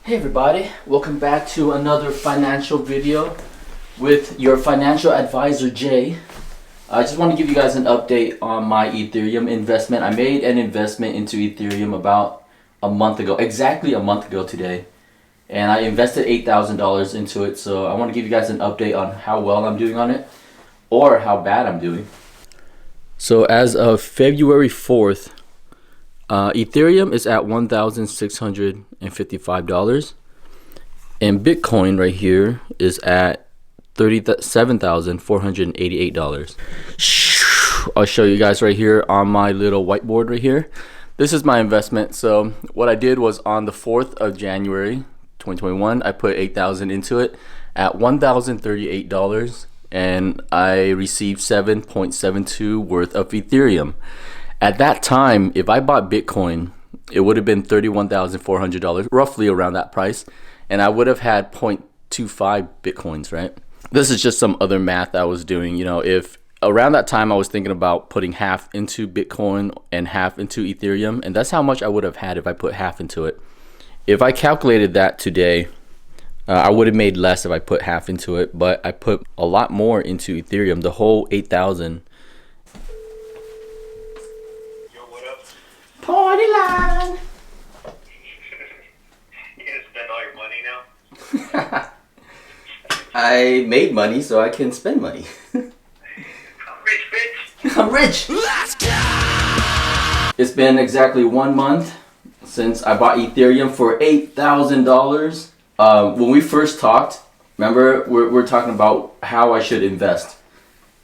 Hey everybody, welcome back to another financial video with your financial advisor Jay. I just want to give you guys an update on my Ethereum investment. I made an investment into Ethereum about a month ago, exactly a month ago today. And I invested $8,000 into it, so I want to give you guys an update on how well I'm doing on it or how bad I'm doing. So as of February 4th, Ethereum is at $1,655 and Bitcoin right here is at $37,488. I'll show you guys right here on my little whiteboard right here. This is my investment. So what I did was on the 4th of January 2021, I put $8,000 into it at $1,038 and I received 7.72 worth of Ethereum. At that time, if I bought Bitcoin, it would have been $31,400, roughly around that price, and I would have had 0.25 Bitcoins, right? This is just some other math I was doing. You know, if around that time I was thinking about putting half into Bitcoin and half into Ethereum, and that's how much I would have had if I put half into it. If I calculated that today, I would have made less if I put half into it, but I put a lot more into Ethereum, the whole 8,000. Party line. You gonna spend all your money now? I made money, so I can spend money. I'm rich, bitch. I'm rich. Let's go. It's been exactly 1 month since I bought Ethereum for $8,000. When we first talked, remember we're talking about how I should invest,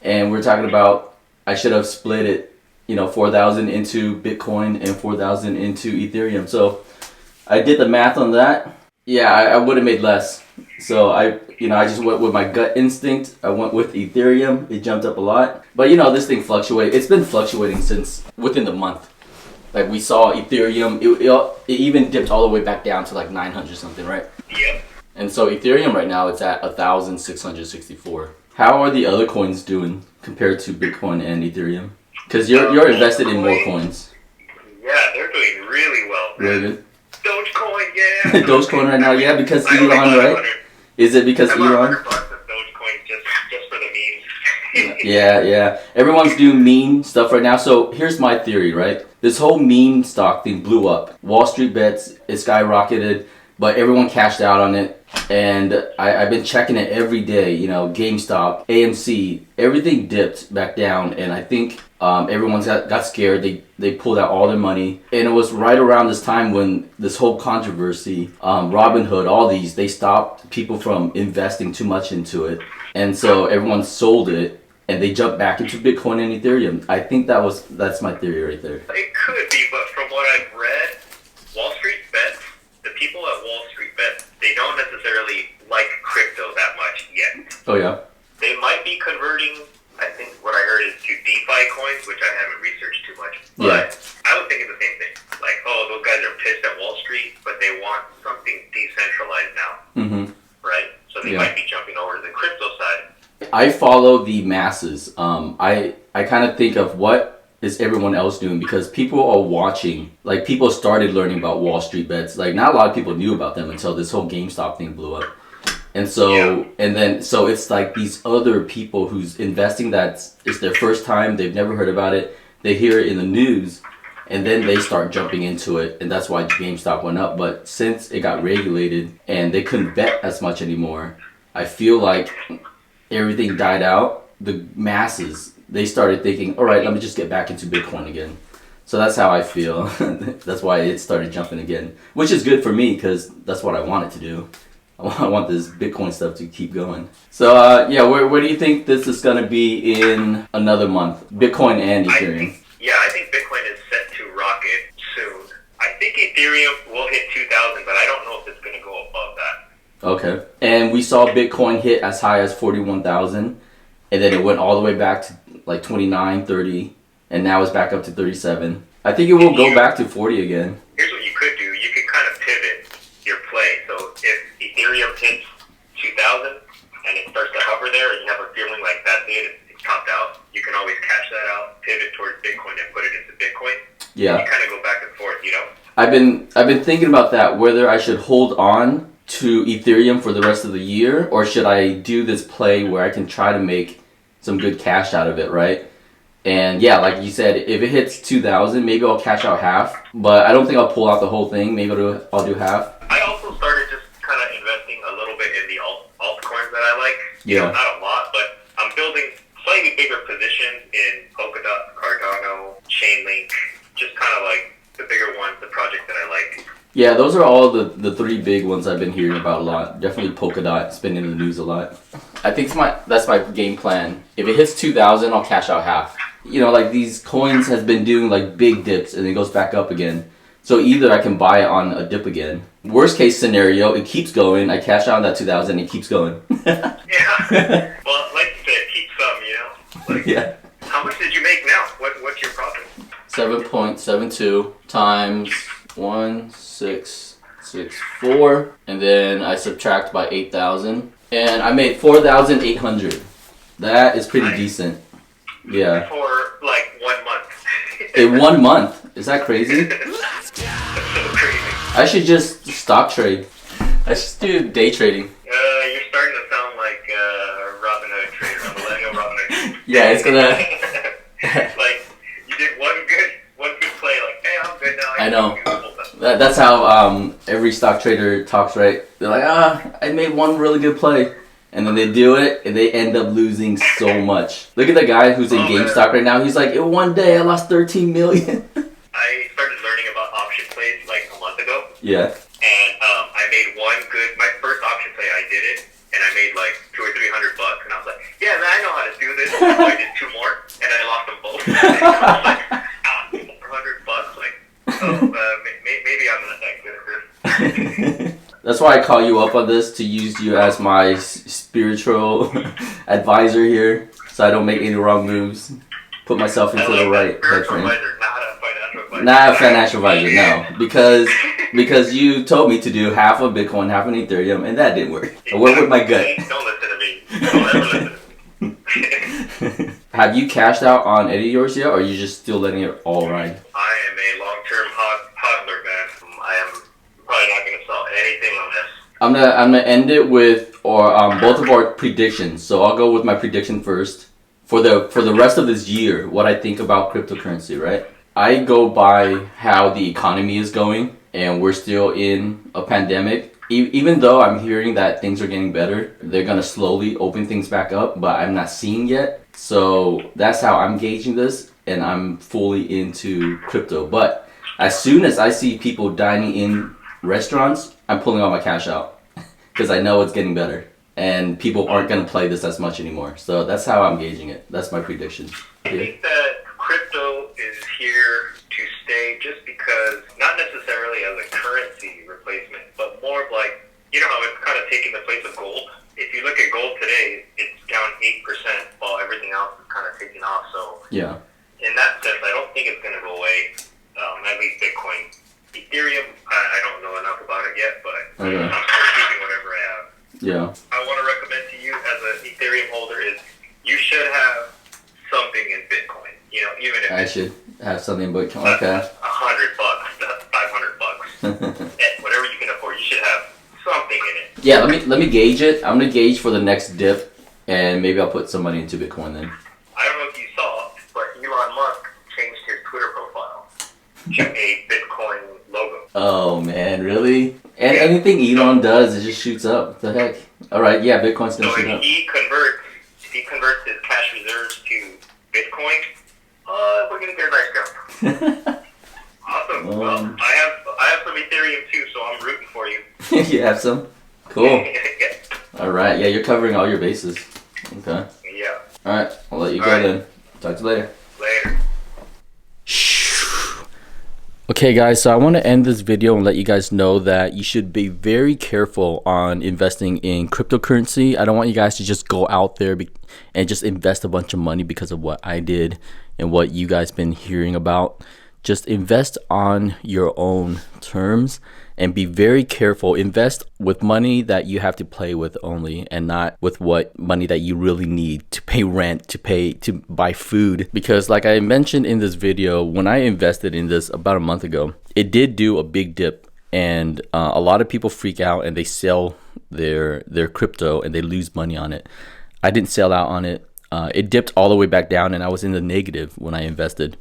and we're talking about I should have split it. You know, 4,000 into Bitcoin and 4,000 into Ethereum. So I did the math on that. Yeah, I would have made less. So I just went with my gut instinct. I went with Ethereum. It jumped up a lot. But you know, this thing fluctuates. It's been fluctuating since within the month. Like we saw Ethereum, it even dipped all the way back down to like 900 something, right? Yep. And so Ethereum right now, it's at 1,664. How are the other coins doing compared to Bitcoin and Ethereum? Because you're invested in more coins. Yeah, they're doing really well, man. Really good. Dogecoin, yeah. Dogecoin right now, yeah, because Elon, right? Is it because Elon? $100 of Dogecoin just for the memes. Yeah. Everyone's doing meme stuff right now. So here's my theory, right? This whole meme stock thing blew up. Wall Street bets, it skyrocketed, but everyone cashed out on it. And I've been checking it every day. You know, GameStop, AMC, everything dipped back down, and I think everyone's got scared. They pulled out all their money, and it was right around this time when this whole controversy, Robinhood, all these, they stopped people from investing too much into it, and so everyone sold it, and they jumped back into Bitcoin and Ethereum. I think that's my theory right there. It could be, but from what I've read, Wall Street bets, the people at Wall Street bets, they don't necessarily like crypto that much yet. Oh yeah. They might be converting, I think what I heard is to DeFi coins, which I haven't researched too much. But I was thinking the same thing. Like, oh, those guys are pissed at Wall Street, but they want something decentralized now. Mm-hmm. Right? So they might be jumping over to the crypto side. I follow the masses. I kind of think of what is everyone else doing, because people are watching. Like, people started learning about Wall Street bets. Like, not a lot of people knew about them until this whole GameStop thing blew up. And so, so it's like these other people who's investing it's their first time, they've never heard about it, they hear it in the news, and then they start jumping into it, and that's why GameStop went up. But since it got regulated and they couldn't bet as much anymore, I feel like everything died out. The masses, they started thinking, all right, let me just get back into Bitcoin again. So that's how I feel. That's why it started jumping again, which is good for me because that's what I wanted to do. I want this Bitcoin stuff to keep going. So where do you think this is going to be in another month? Bitcoin and Ethereum. I think Bitcoin is set to rocket soon. I think Ethereum will hit 2,000, but I don't know if it's going to go above that. Okay. And we saw Bitcoin hit as high as 41,000, and then it went all the way back to like 29, 30, and now it's back up to 37. I think it will go back to 40 again. Here's what you could do. You could kind of pivot your play. So if Ethereum hits 2,000 and it starts to hover there and you have a feeling like that's it's topped out, you can always cash that out, pivot towards Bitcoin and put it into Bitcoin. Yeah. You kind of go back and forth, you know? I've been thinking about that, whether I should hold on to Ethereum for the rest of the year, or should I do this play where I can try to make some good cash out of it, right? And yeah, like you said, if it hits 2,000, maybe I'll cash out half, but I don't think I'll pull out the whole thing. Maybe I'll do half. I also started just kind of investing a little bit in the altcoins that I like. Yeah. Not a lot, but I'm building slightly bigger positions in Polkadot, Cardano, Chainlink, just kind of like the bigger ones, the project that I like. Yeah, those are all the three big ones I've been hearing about a lot. Definitely Polkadot, it's been in the news a lot. I think that's my game plan. If it hits 2,000, I'll cash out half. You know, like these coins has been doing like big dips and it goes back up again. So either I can buy it on a dip again. Worst case scenario, it keeps going. I cash out on that 2,000, it keeps going. Yeah. Well, like you said, keep some, you know? Like, yeah. How much did you make now? What's your profit? 7.72 times 1,664, and then I subtract by 8,000, and I made 4,800. That is pretty decent. Yeah. For like 1 month. In 1 month? Is that crazy? That's so crazy. I should just stock trade. I should do day trading. You're starting to sound like a Robin Hood trader, a millennial Robin Hood. Yeah, it's gonna. Like you did one good play, like, hey, I'm good now. I know. That's how every stock trader talks, right? They're like, I made one really good play. And then they do it, and they end up losing so much. Look at the guy who's in GameStop right now. He's like, in one day, I lost 13 million. I started learning about option plays like a month ago. Yeah. And I made my first option play, I did it, and I made like $200 or $300, and I was like, yeah, man, I know how to do this. So I did two more, and I lost them both. And I was like, $400, like, maybe I'm not that good at this. That's why I call you up on this, to use you as my spiritual advisor here, so I don't make any wrong moves. Put myself into the right frame. Not a financial advisor, no, because you told me to do half of Bitcoin, half of Ethereum, and that didn't work. I went with my gut. Don't listen to me. Don't ever listen to me. Have you cashed out on any of yours yet, or are you just still letting it all ride? I am a long-term hodler, man. I am probably not going to sell anything on this. I'm gonna end it with both of our predictions. So I'll go with my prediction first for the rest of this year. What I think about cryptocurrency, right? I go by how the economy is going, and we're still in a pandemic. Even though I'm hearing that things are getting better, they're gonna slowly open things back up, but I'm not seeing yet. So that's how I'm gauging this, and I'm fully into crypto. But as soon as I see people dining in restaurants, I'm pulling all my cash out because I know it's getting better, and people aren't gonna play this as much anymore. So that's how I'm gauging it. That's my prediction. I think that crypto is here to stay, just because, not necessarily as a currency replacement, but more of like, you know how it's kind of taking the place of gold. If you look at gold today, it's down 8% while everything else is kind of taking off. So yeah, in that sense, I don't think it's going to go away. At least Bitcoin. Ethereum, I don't know enough about it yet, but I'm still keeping whatever I have. Yeah. I want to recommend to you as an Ethereum holder is you should have something in Bitcoin. You know, even if I should have something in Bitcoin. Okay. $100, $500, whatever you can afford, you should have something in it. Yeah, let me gauge it. I'm gonna gauge for the next dip, and maybe I'll put some money into Bitcoin then. I don't know if you saw, but Elon Musk changed his Twitter profile to a Bitcoin logo. Oh man, really? And anything Elon does, it just shoots up. What the heck? All right, yeah, Bitcoin's gonna shoot up. He converts his cash reserves to Bitcoin. We're gonna get a nice jump. Awesome. Well, I have some Ethereum too, so I'm rooting for you. You have some? Cool. Yeah. All right, yeah, you're covering all your bases. Okay. Yeah. All right, I'll let you go then. Talk to you later. Later. Okay guys, so I want to end this video and let you guys know that you should be very careful on investing in cryptocurrency. I don't want you guys to just go out there and just invest a bunch of money because of what I did and what you guys been hearing about. just invest on your own terms and be very careful. Invest with money that you have to play with only, and not with what money that you really need to pay rent, to buy food. Because like I mentioned in this video, when I invested in this about a month ago, it did do a big dip, and a lot of people freak out and they sell their crypto and they lose money on it. I didn't sell out on it. It dipped all the way back down and I was in the negative when I invested.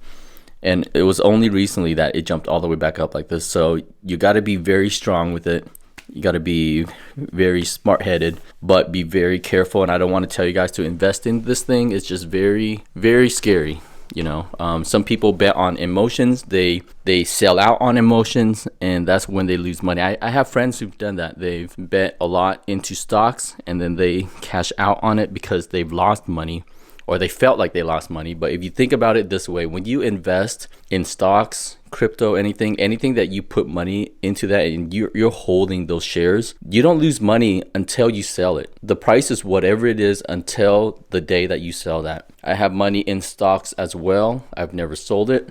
And it was only recently that it jumped all the way back up like this. So you got to be very strong with it. You got to be very smart-headed, but be very careful. And I don't want to tell you guys to invest in this thing. It's just very, very scary. You know, some people bet on emotions. They sell out on emotions, and that's when they lose money. I have friends who've done that. They've bet a lot into stocks, and then they cash out on it because they've lost money, or they felt like they lost money. But if you think about it this way, when you invest in stocks, crypto, anything that you put money into that and you're holding those shares, you don't lose money until you sell it. The price is whatever it is until the day that you sell that. I have money in stocks as well. I've never sold it,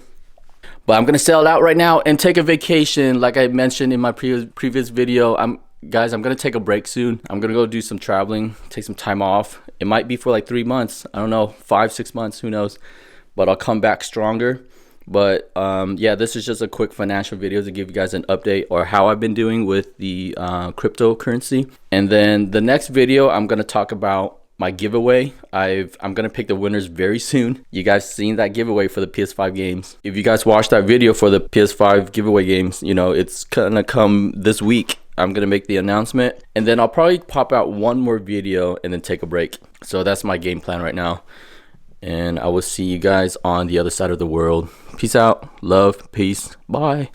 but I'm gonna sell it out right now and take a vacation. Like I mentioned in my previous video, Guys, I'm gonna take a break soon. I'm gonna go do some traveling, take some time off. It might be for like 3 months. I don't know, 5-6 months, who knows? But I'll come back stronger. But yeah, this is just a quick financial video to give you guys an update or how I've been doing with the cryptocurrency. And then the next video, I'm gonna talk about my giveaway. I'm gonna pick the winners very soon. You guys seen that giveaway for the PS5 games. If you guys watched that video for the PS5 giveaway games, you know, it's gonna come this week. I'm gonna make the announcement, and then I'll probably pop out one more video and then take a break. So that's my game plan right now, and I will see you guys on the other side of the world. Peace out, love, peace, bye.